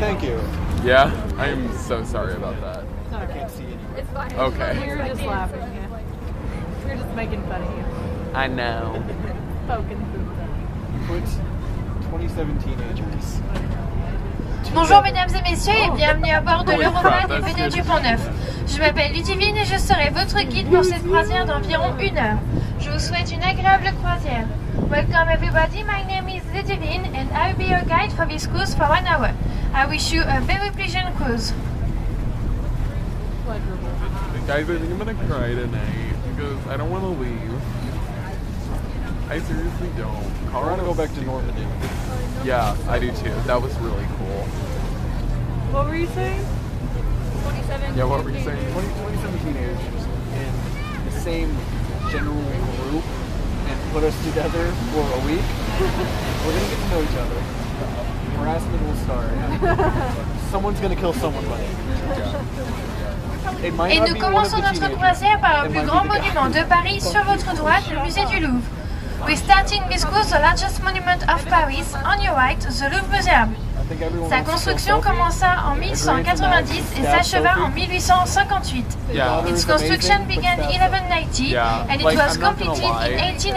thank you. Yeah? I'm so sorry about that. I can't see anything. It's fine. Okay. We were just laughing. Yeah. We were just making fun of you. I know. Poking through Put 27 teenagers. Bonjour mesdames et messieurs et bienvenue à bord de l'Europa des Venus du Pont-Neuf. Je m'appelle Ludivine et je serai votre guide pour cette croisière d'environ 1 heure. Je vous souhaite une agréable croisière. Welcome everybody, my name is Ludivine and I will be your guide for this cruise for 1 hour. I wish you a very pleasant cruise. Guys, I think I'm gonna cry tonight because I don't want to leave. I seriously don't. I want to go back to Normandy. Yeah, I do too. That was really cool. What were you saying? 27. Yeah, what were you saying? 27 teenagers in the same general group and put us together for a week. We're going to get to know each other. Harassment will start. Someone's going to kill someone by it. Et nous commençons notre croisière par le plus grand monument de Paris sur votre droite, le musée du Louvre. We're starting this cruise, the largest monument of Paris. On your right, the Louvre Museum. Sa construction commença en 1190 et s'acheva en 1858. Yeah. Its construction began in 1190 and it was completed in 18